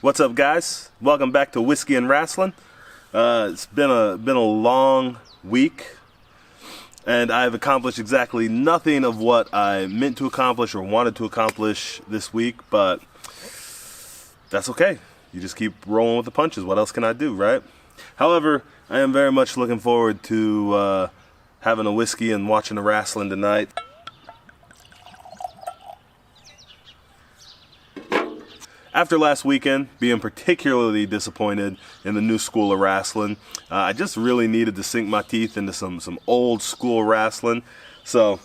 What's up, guys? Welcome back to Whiskey and Wrestling. It's been a long week, and I've accomplished exactly nothing of what I meant to accomplish or wanted to accomplish this week, but that's okay. You just keep rolling with the punches. What else can I do, right? However, I am very much looking forward to having a whiskey and watching the wrestling tonight. After last weekend, being particularly disappointed in the new school of wrestling, I just really needed to sink my teeth into some old school wrestling. So,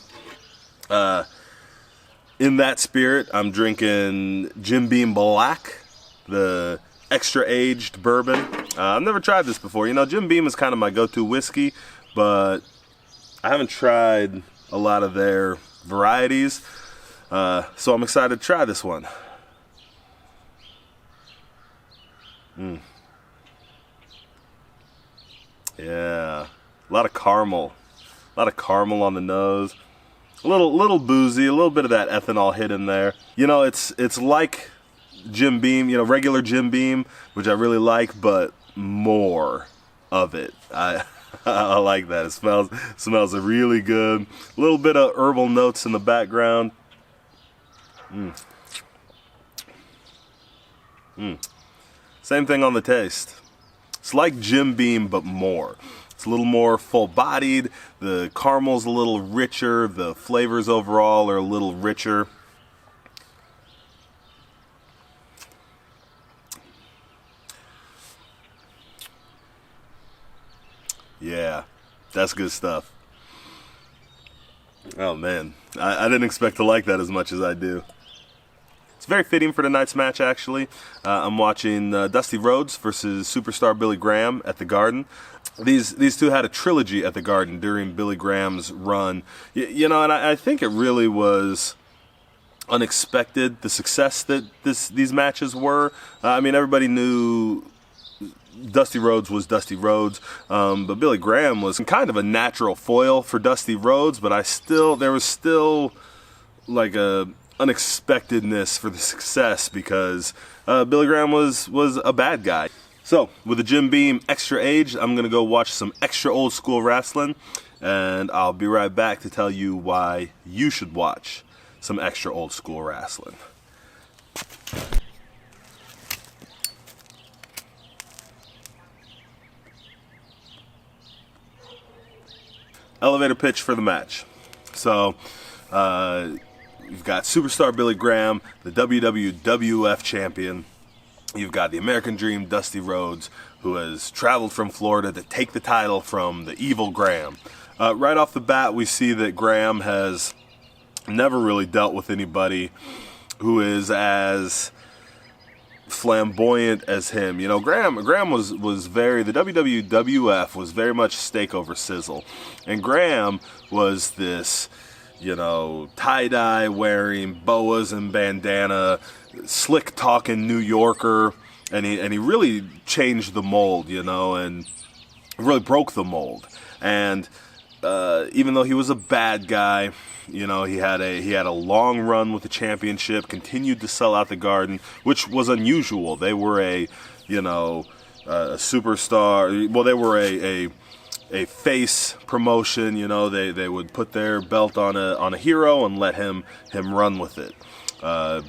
in that spirit, I'm drinking Jim Beam Black, the extra aged bourbon. I've never tried this before. You know, Jim Beam is kind of my go-to whiskey, but I haven't tried a lot of their varieties, so I'm excited to try this one. Yeah, a lot of caramel on the nose. A little boozy, a little bit of that ethanol hit in there. You know, it's like Jim Beam, you know, regular Jim Beam, which I really like, but more of it. I like that. It smells really good. A little bit of herbal notes in the background. Same thing on the taste. It's like Jim Beam, but more. It's a little more full-bodied. The caramel's a little richer. The flavors overall are a little richer. Yeah, that's good stuff. Oh man, I didn't expect to like that as much as I do. It's very fitting for tonight's match, actually. I'm watching Dusty Rhodes versus superstar Billy Graham at the Garden. These two had a trilogy at the Garden during Billy Graham's run. You know, and I think it really was unexpected, the success that these matches were. I mean, everybody knew Dusty Rhodes was Dusty Rhodes, but Billy Graham was kind of a natural foil for Dusty Rhodes, but there was still like a unexpectedness for the success because Billy Graham was a bad guy. So with the Jim Beam extra aged, I'm gonna go watch some extra old school wrestling, and I'll be right back to tell you why you should watch some extra old school wrestling. Elevator pitch for the match. So you've got superstar Billy Graham, the WWF champion. You've got the American Dream, Dusty Rhodes, who has traveled from Florida to take the title from the evil Graham. Right off the bat, we see that Graham has never really dealt with anybody who is as flamboyant as him. You know, Graham was very, the WWF was very much steak over sizzle. And Graham was this, you know, tie-dye wearing, boas and bandana, slick talking New Yorker, and he really changed the mold, you know, and really broke the mold. And even though he was a bad guy, you know, he had a long run with the championship, continued to sell out the Garden, which was unusual. They were a superstar. Well, they were a face promotion. You know, they would put their belt on a hero and let him run with it.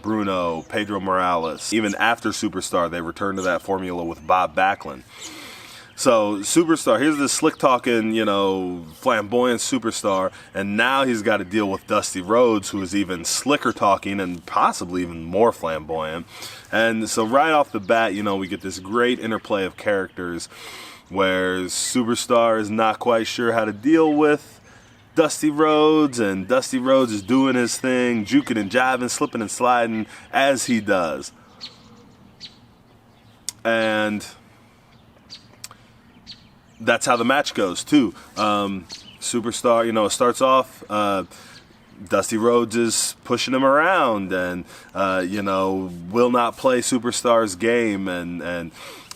Bruno, Pedro Morales. Even after Superstar, they returned to that formula with Bob Backlund. So Superstar, here's this slick talking, you know, flamboyant superstar, and now he's got to deal with Dusty Rhodes, who is even slicker talking and possibly even more flamboyant. And so right off the bat, you know, we get this great interplay of characters where Superstar is not quite sure how to deal with Dusty Rhodes, and Dusty Rhodes is doing his thing, juking and jiving, slipping and sliding as he does. And that's how the match goes too. Superstar, you know, it starts off, Dusty Rhodes is pushing him around and, you know, will not play Superstar's game and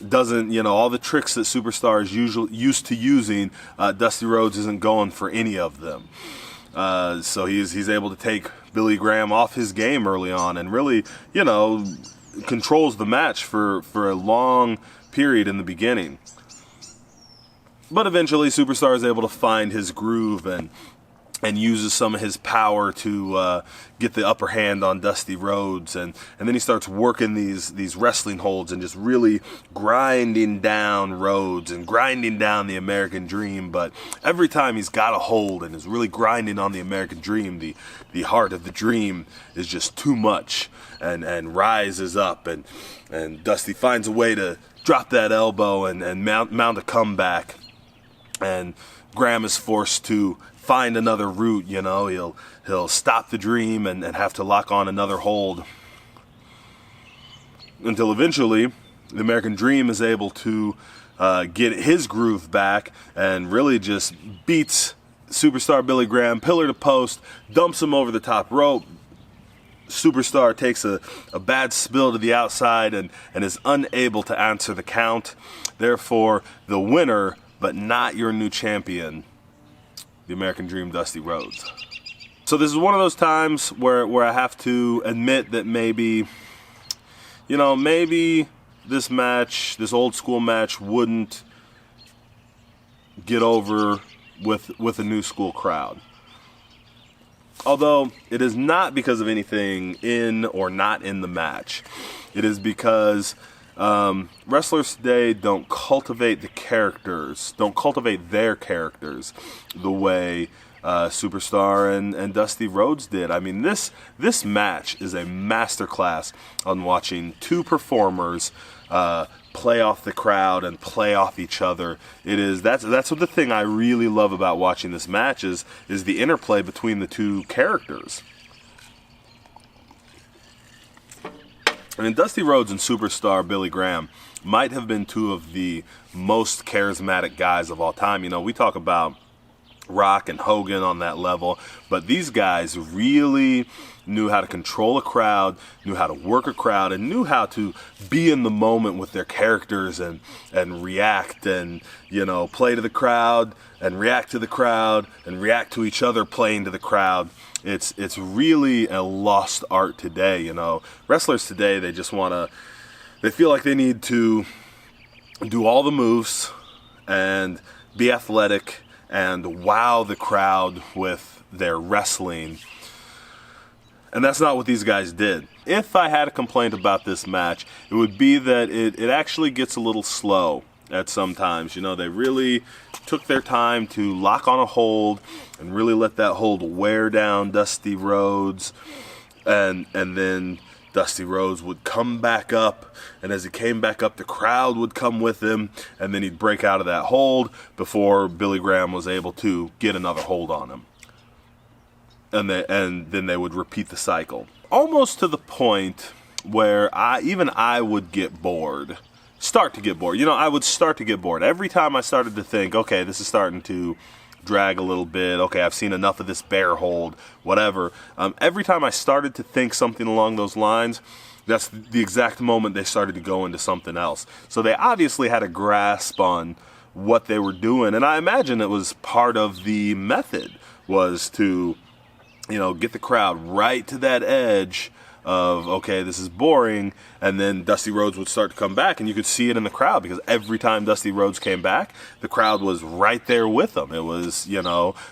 doesn't, you know, all the tricks that Superstar is used to using, Dusty Rhodes isn't going for any of them. So he's able to take Billy Graham off his game early on and really, you know, controls the match for a long period in the beginning. But eventually Superstar is able to find his groove and uses some of his power to get the upper hand on Dusty Rhodes, and then he starts working these wrestling holds and just really grinding down Rhodes and grinding down the American Dream. But every time he's got a hold and is really grinding on the American Dream, the heart of the Dream is just too much and rises up, and Dusty finds a way to drop that elbow and mount a comeback, and Graham is forced to find another route. He'll stop the Dream and have to lock on another hold, until eventually the American Dream is able to get his groove back and really just beats Superstar Billy Graham pillar to post, dumps him over the top rope. Superstar takes a bad spill to the outside and is unable to answer the count. Therefore, the winner, but not your new champion, the American Dream, Dusty Rhodes. So this is one of those times where I have to admit that maybe this match, this old school match, wouldn't get over with a new school crowd. Although it is not because of anything in or not in the match. It is because wrestlers today don't cultivate their characters the way Superstar and Dusty Rhodes did. I mean, this match is a masterclass on watching two performers play off the crowd and play off each other. That's what the thing I really love about watching this match is the interplay between the two characters. I mean, Dusty Rhodes and Superstar Billy Graham might have been two of the most charismatic guys of all time. We talk about Rock and Hogan on that level, but these guys really knew how to control a crowd, knew how to work a crowd, and knew how to be in the moment with their characters and react and play to the crowd and react to the crowd and react to each other playing to the crowd. It's really a lost art today. Wrestlers today, they feel like they need to do all the moves and be athletic and wow the crowd with their wrestling. And that's not what these guys did. If I had a complaint about this match, it would be that it actually gets a little slow at some times. They really took their time to lock on a hold and really let that hold wear down Dusty Rhodes, and then Dusty Rhodes would come back up, and as he came back up, the crowd would come with him, and then he'd break out of that hold before Billy Graham was able to get another hold on him. And then they would repeat the cycle, almost to the point where I would get bored. Start to get bored. I would start to get bored. Every time I started to think, okay, this is starting to drag a little bit. Okay, I've seen enough of this bear hold, whatever. Every time I started to think something along those lines, that's the exact moment they started to go into something else. So they obviously had a grasp on what they were doing, and I imagine it was part of the method was to, get the crowd right to that edge of, okay, this is boring, and then Dusty Rhodes would start to come back, and you could see it in the crowd, because every time Dusty Rhodes came back, the crowd was right there with them. It was,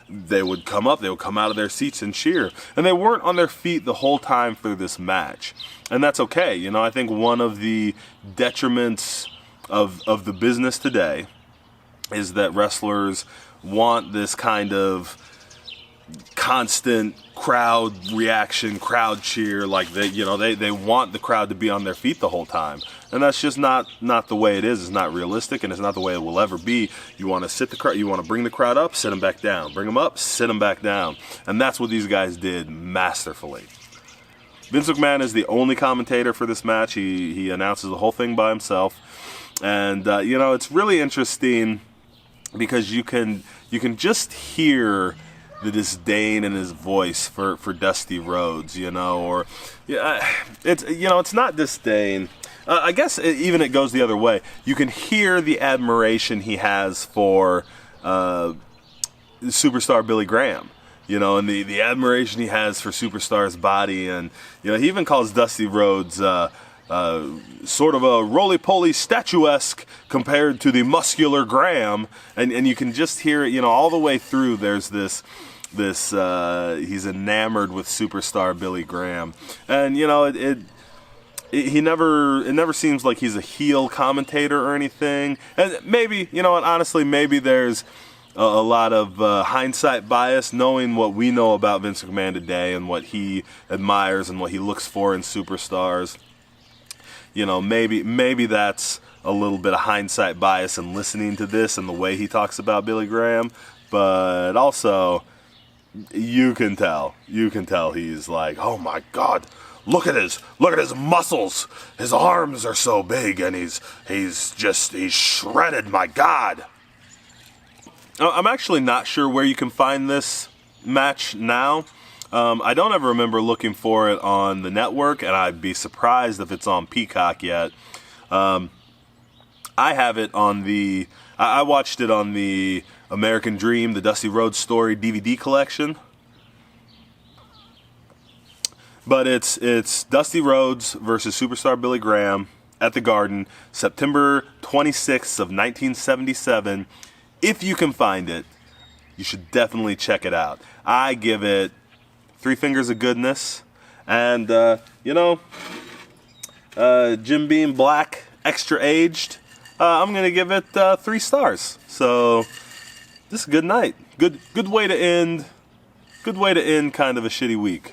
they would come up, they would come out of their seats and cheer, and they weren't on their feet the whole time for this match, and that's okay. I think one of the detriments of the business today is that wrestlers want this kind of constant crowd reaction, crowd cheer, like they want the crowd to be on their feet the whole time, and that's just not the way it is. It's not realistic, and it's not the way it will ever be. You want to bring the crowd up, sit them back down, bring them up, sit them back down, and that's what these guys did masterfully. Vince McMahon is the only commentator for this match. He announces the whole thing by himself, and it's really interesting because you can just hear the disdain in his voice for Dusty Rhodes, it's not disdain. I guess it goes the other way. You can hear the admiration he has for Superstar Billy Graham, and the admiration he has for Superstar's body, and he even calls Dusty Rhodes sort of a roly-poly statuesque compared to the muscular Graham, and you can just hear it, all the way through. There's this he's enamored with superstar Billy Graham, and it never seems like he's a heel commentator or anything. And maybe, honestly, maybe there's a lot of hindsight bias, knowing what we know about Vince McMahon today and what he admires and what he looks for in superstars. Maybe that's a little bit of hindsight bias in listening to this and the way he talks about Billy Graham, but also you can tell he's like, oh my God, look at his muscles, his arms are so big, and he's shredded, my God. I'm actually not sure where you can find this match now. I don't ever remember looking for it on the network, and I'd be surprised if it's on Peacock yet. I have it on I watched it on the American Dream, the Dusty Rhodes Story DVD collection. But it's Dusty Rhodes versus Superstar Billy Graham at the Garden, September 26th of 1977. If you can find it, you should definitely check it out. I give it 3 fingers of goodness, and Jim Beam Black, extra aged. I'm gonna give it 3 stars. So this is a good night. Good way to end. Good way to end kind of a shitty week.